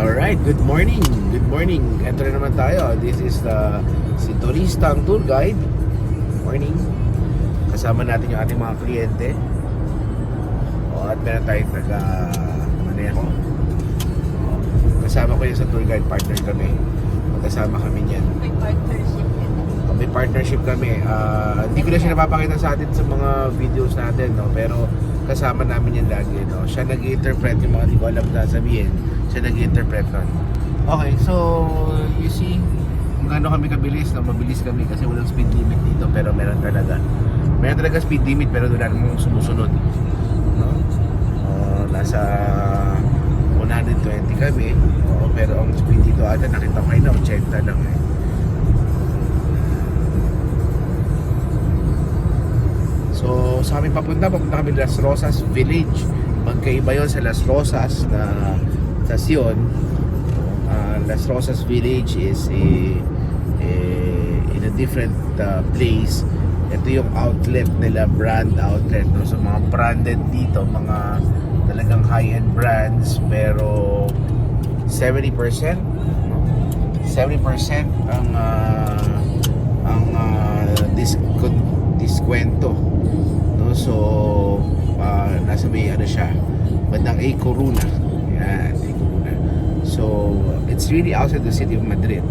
Alright, good morning. Good morning. Ito na naman tayo. This is si Turista ang tour guide. Morning. Kasama natin yung ating mga kliyente. At meron tayong maneho. Kasama ko yun sa tour guide, partner kami. Kasama kami niyan. May partnership yun. May partnership kami. Hindi ko na siya napapakita sa atin sa mga videos natin, no? Pero kasama namin yan lagi, no? Siya nag-interpret yung mga hindi ko alam na sabihin. Siya nag-interpret nun. Okay, so you see kung gaano kami kabilis, no? Mabilis kami kasi walang speed limit dito, pero meron talaga speed limit, pero wala namang sumusunod, no? Nasa 120 kami, pero ang speed dito ata nakita ko kayo na 80 lang eh. So sa amin papunta kami Las Rosas Village. Magkaiba yun sa Las Rosas na stasyon. Las Rosas Village is in a different place. Ito yung outlet nila, brand outlet, no? So mga branded dito, mga talagang high-end brands, pero 70% no? 70% ang diskwento, no? So nasa may ano siya, bandang A Coruna. Yan, A Coruna. So it's really outside the city of Madrid.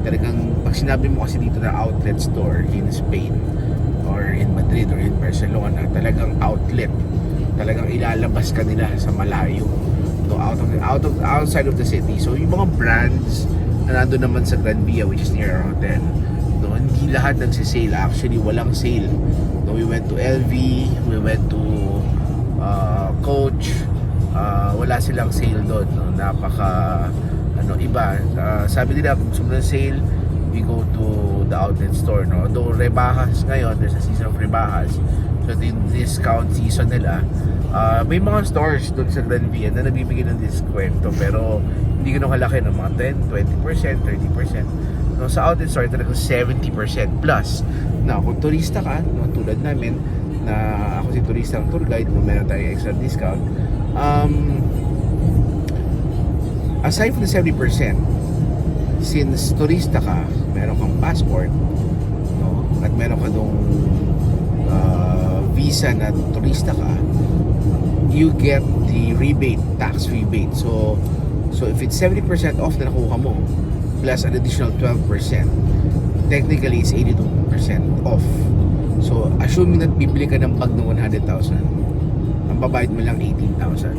Talagang pag sinabi mo kasi dito na outlet store in Spain or in Madrid or in Barcelona, talagang outlet, talagang ilalabas ka nila sa malayo, so outside of the city. So yung mga brands na nandun naman sa Gran Via, which is near our hotel, no, hindi lahat nagsisale. Actually walang sale, no. We went to LV, we went to Coach, wala silang sale doon, no. Napaka iba. Sabi nila kung sobrang sale, we go to the outlet store, no. Though rebahas ngayon, there's a season of rebahas, so yung discount season nila, may mga stores doon sa Gran Via na nabibigay ng diskwento, pero hindi ganun kalaki, no. Mga 10, 20%, 30%, no. Sa outlet store talagang 70% plus. Now kung turista ka, no, tulad namin na ako si turista ang tour guide, no, meron tayong extra discount. Aside from the 70%, since turista ka, meron kang passport, no, at meron ka dong visa na turista ka, you get the rebate, tax rebate. So if it's 70% off na nakuha mo, plus an additional 12%, technically it's 82% off. So assuming that bibili ka ng bag ng 100,000, ang babayad mo lang 18,000.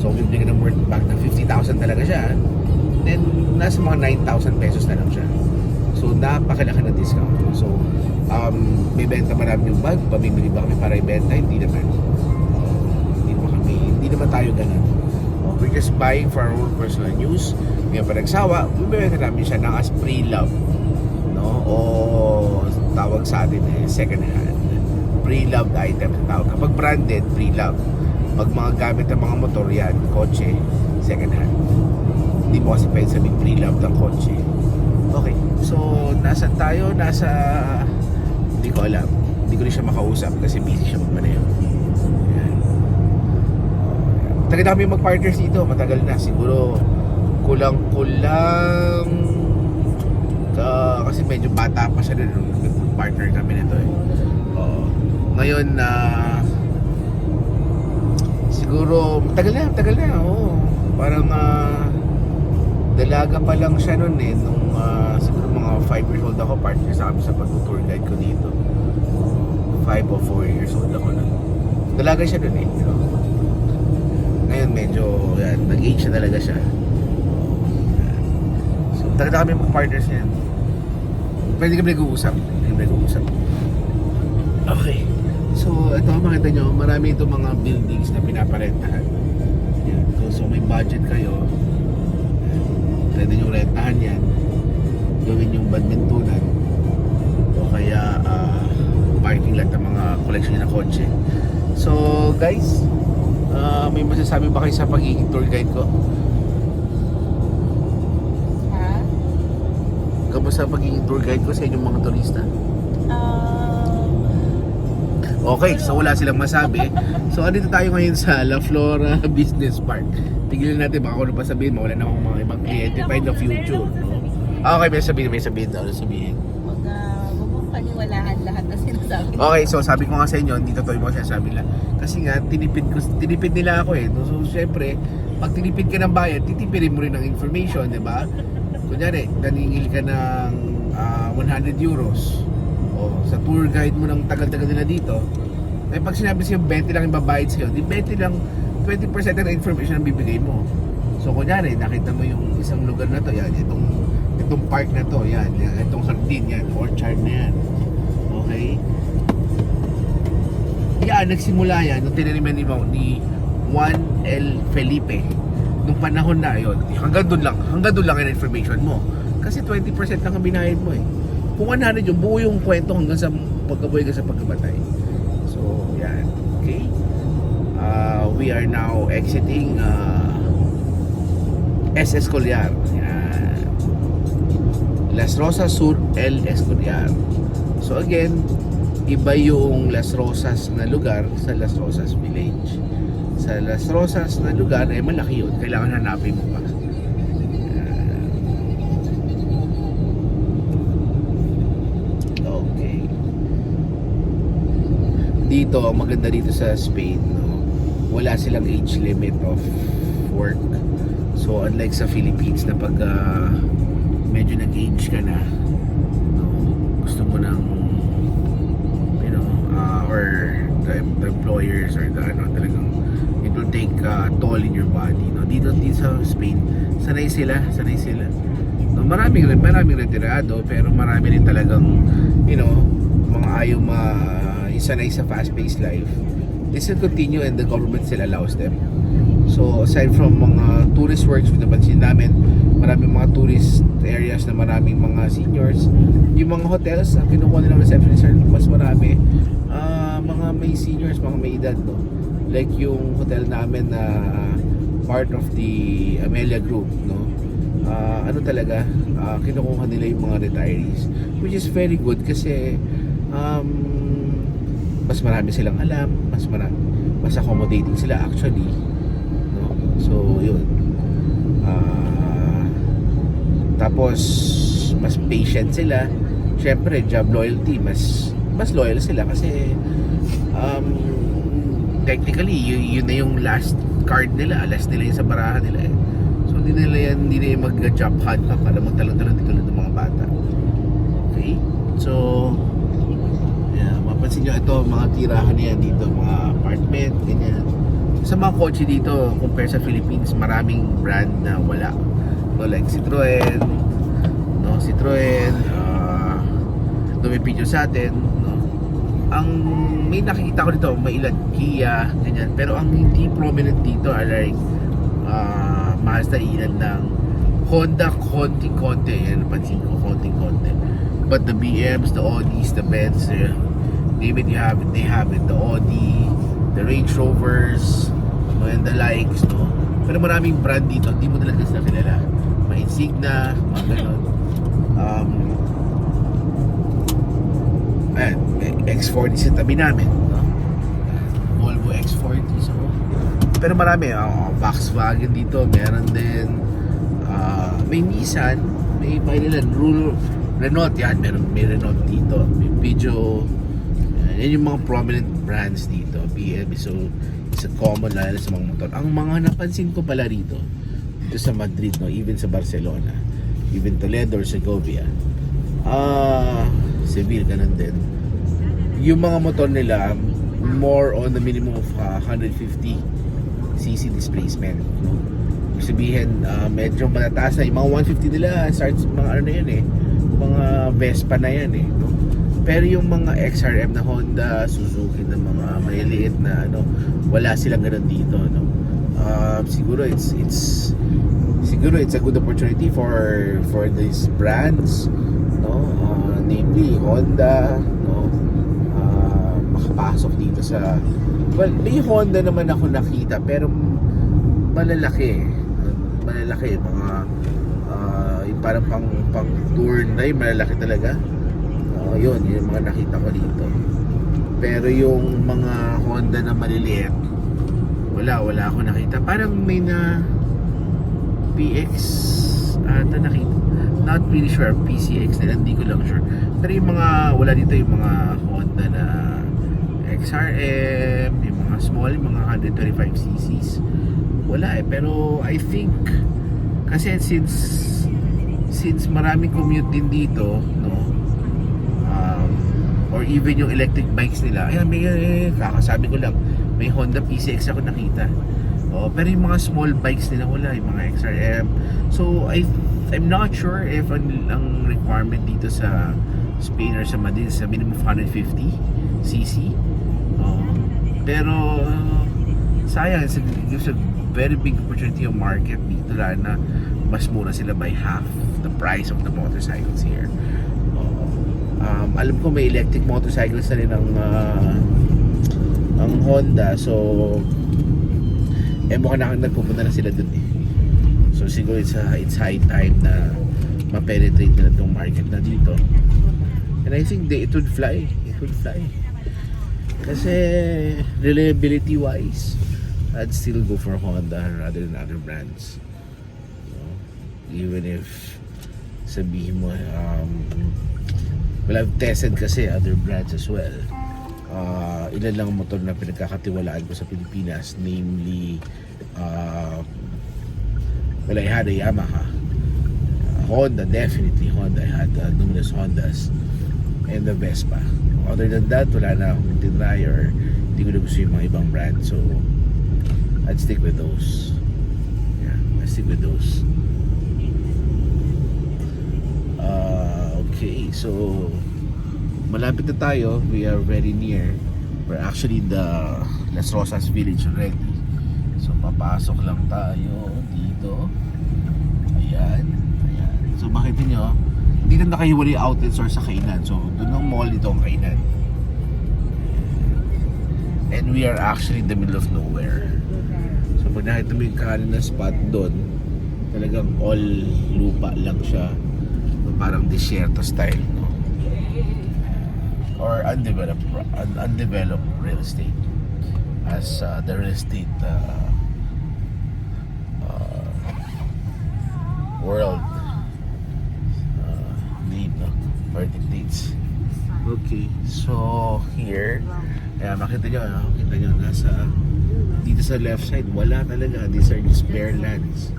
So bibili ka ng worth bag ng 50,000 talaga siya, then nasa mga 9,000 pesos na lang siya. So napakalaki na discount. So may benta ba namin yung bag? Pabibili ba kami para ibenta? Hindi naman. Hindi naman tayo ganun. We're just buying for our own personal use. Ngayon pa nagsawa, bibenta namin siya ng as pre-love, no? O tawag sa atin second hand. Pre-loved item tawag. Kapag branded, pre-love. Pag mga gamit ng mga motor yan, kotse, second hand. Hindi mo kasi pwede sabihin pre-loved ang kotse. Okay, so nasa tayo? Hindi ko alam. Hindi ko rin siya makausap kasi busy siya magmaneho. Tagal na kami mag-partners dito, matagal na. Siguro kulang kasi medyo bata pa siya nung partner kami nito eh. Ngayon siguro tagal na. Parang dalaga pa lang siya noon eh, nung siguro mga 5 years old ako, partner sa kami sa pag-tour guide ko dito. 5 or 4 years old ako nun. Dalaga siya noon eh, you know? Ngayon medyo nag-age na talaga siya. So talaga kami mag-partners niyan. Pwede kami nag-uusap. Okay. So ito, makita nyo, marami itong mga buildings na pinaparentahan. Yan. So may budget kayo, pwede nyo rentahan yan, gawin yung badmintonan o kaya parking lot ng mga collection na kotse. So guys, may masasabi ba kayo sa pagiging tour guide ko? Kamusta pagiging tour guide ko sa inyong mga turista? Okay, so wala silang masabi. So andito tayo ngayon sa La Flora Business Park. tigilan natin, baka kung ano pa sabihin, mawala na akong mga ibang kliyente pa in the future, no? Okay, may sabihin daw, sabihin. Huwag mong paniwalaan lahat na sinasabi. Okay, so sabi ko nga sa inyo, hindi totoo yung mga sinasabi nila. Kasi nga, tinipid nila ako eh. So, syempre, pag tinipid ka ng bayad, titipirin mo rin ng information, di ba? Kunyari, naningil ka ng 100 euros. O, sa tour guide mo ng tagal-tagal nila dito, eh pag sinabi sa'yo, 20 lang yung babayad sa'yo, di 20 lang, 20% ng information ang bibigay mo. So, kunyari, nakita mo yung isang lugar na to, yan, itong park na to, yan, itong hardin, yan, orchard na yan. Okay? Yan, nagsimula yan nung tinaniman ni Juan L. Felipe. Nung panahon na yun, hanggang doon lang yung information mo. Kasi 20% lang ang binayad mo eh. Kung 100 yung buo yung kwento hanggang sa pagkabuhay ka sa pagkabatay. So, yan. Okay? We are now exiting S. Escoliar. Yan. Las Rosas Sur El Escoliar. So again, iba yung Las Rosas na lugar sa Las Rosas Village. Sa Las Rosas na lugar, eh malaki yun. Kailangan hanapin mo pa. Okay. Dito, ang maganda dito sa Spain, no? Wala silang age limit of work. So unlike sa Philippines na pag medyo nag-age ka na, no, gusto mo ng or the employers or the talagang it will take toll in your body, no? Dito sa Spain sanay sila, no, maraming retirado, pero marami rin talagang mga ayaw isanay sa fast-paced life. They still continue and the government still allows them. So aside from mga tourist works, pinapansin namin maraming mga tourist areas na maraming mga seniors. Yung mga hotels, ang kinukuha nilang receptionist, mas marami mga may seniors, mga may edad, no? Like yung hotel namin na part of the Amelia Group, no? Talaga, kinukuha nila yung mga retirees, which is very good kasi mas marami silang alam, mas accommodating sila actually, no? So yun, tapos mas patient sila. Syempre job loyalty, mas loyal sila kasi technically yun na yung last card nila, last nila yung sa barahan nila eh. So hindi nila mag-job hunt pa para magtalong-talong dito ng mga bata. Okay, so yeah, mapansin nyo ito, mga tirahan niyan dito, mga apartment, ganyan. Sa mga kotse dito, compare sa Philippines, maraming brand na wala, no? Like Citroen, no? Dumipidyo sa atin, no? Ang may nakikita ko dito, may ilan Kia, ganyan, pero ang hindi prominent dito are like Mazda, ilan ng Honda, konti-konti, yan, pansin ko, konti-konti. But the BMs, the Audis, the Benz, name it, they have it, the Audi, the Range Rovers, no, and the likes, no? Pero maraming brand dito, hindi mo talaga sila kilala. May Insignia, mga ganon. Ayan, X40 sa tabi namin, no? Volvo X40. So, pero marami, Volkswagen dito, meron din, may Nissan, may Renault, yan, may Renault dito, may Peugeot, yan yung mga prominent brands dito. BM is a common, lalo sa mga motor. Ang mga napansin ko pala dito sa Madrid, no, even sa Barcelona, even Toledo or Segovia, Seville, ganun din, yung mga motor nila more on the minimum of 150cc displacement, no? Ibig sabihin, medyo matataas na yung mga 150 nila, starts mga ano na yan eh, mga Vespa na yan eh, no? Pero yung mga XRM na Honda, Suzuki na mga maliliit na wala silang ganun dito, no? Siguro it's a good opportunity for these brands, no? Namely Honda, no? Makapasok dito sa, well, may Honda naman ako nakita pero malalaki, mga yung parang pang tour na yung malalaki talaga. Yun yung mga nakita ko dito. Pero yung mga Honda na maliliit, wala ako nakita. Parang may PX ata nakita. Not really sure, PCX na hindi ko lang sure. Pero yung mga, wala dito yung mga Honda na XRM, yung mga small, mga 125cc's. Wala eh, pero I think kasi since maraming commute din dito, no, or even yung electric bikes nila, ayan, may kakasabi ko lang, may Honda PCX ako nakita. Oh, pero yung mga small bikes nila wala, yung mga XRM. So I'm not sure if ang requirement dito sa Spain or sa Madrid sa minimum of 150cc. Pero sayang, it gives a very big opportunity of market dito, lalo na mas mura sila by half the price of the motorcycles here. Alam ko may electric motorcycles na rin ang Honda, so mukhang nagpupunta na sila dun eh. So siguro it's high time na ma-penetrate na itong market na dito. And I think it would fly. It would fly. Kasi reliability wise, I'd still go for Honda rather than other brands. Even if sabihin mo, well, I've tested kasi other brands as well. Ilan lang ang motor na pinagkakatiwalaan ko sa Pilipinas, namely well, I had a Yamaha, Honda, definitely Honda. I had numerous Hondas and the Vespa. Other than that, wala na akong tinry or hindi ko na gusto yung mga ibang brand, so I'd stick with those. Yeah, I'd stick with those. Okay, so malapit na tayo. We are very near. We're actually in the Las Rosas village already. So papasok lang tayo dito. Ayan. So makita nyo, dito nakahiwalay outlet store sa kainan. So doon ang mall, dito ang kainan. And we are actually in the middle of nowhere. So pag nakita mo yung kanan na spot doon, talagang all lupa lang siya. Parang desierto style, no? Or undeveloped real estate, as the real estate world need, no? Or dictates. Okay, so here, makita nyo, nasa dito sa left side, wala talaga. These are just bare lands.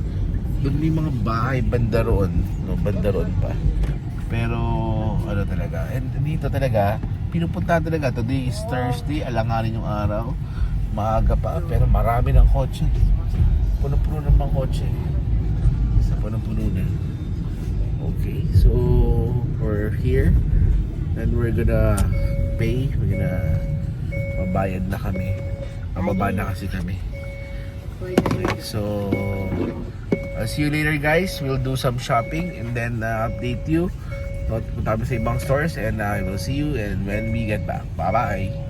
Doon may mga bahay banda roon, no, banda roon pa. Pero ano talaga, and dito talaga pinupuntahan talaga. Today is Thursday, alanganin yung araw, maaga pa, pero marami ng kotse, puno-puno ng mga kotse, isa puno-puno na. Okay, so we're here and we're gonna pay, mabayad na kami, mababa na kasi kami. Okay, so I'll see you later, guys. We'll do some shopping and then update you. Punta kami sa ibang stores and I will see you and when we get back. Bye-bye.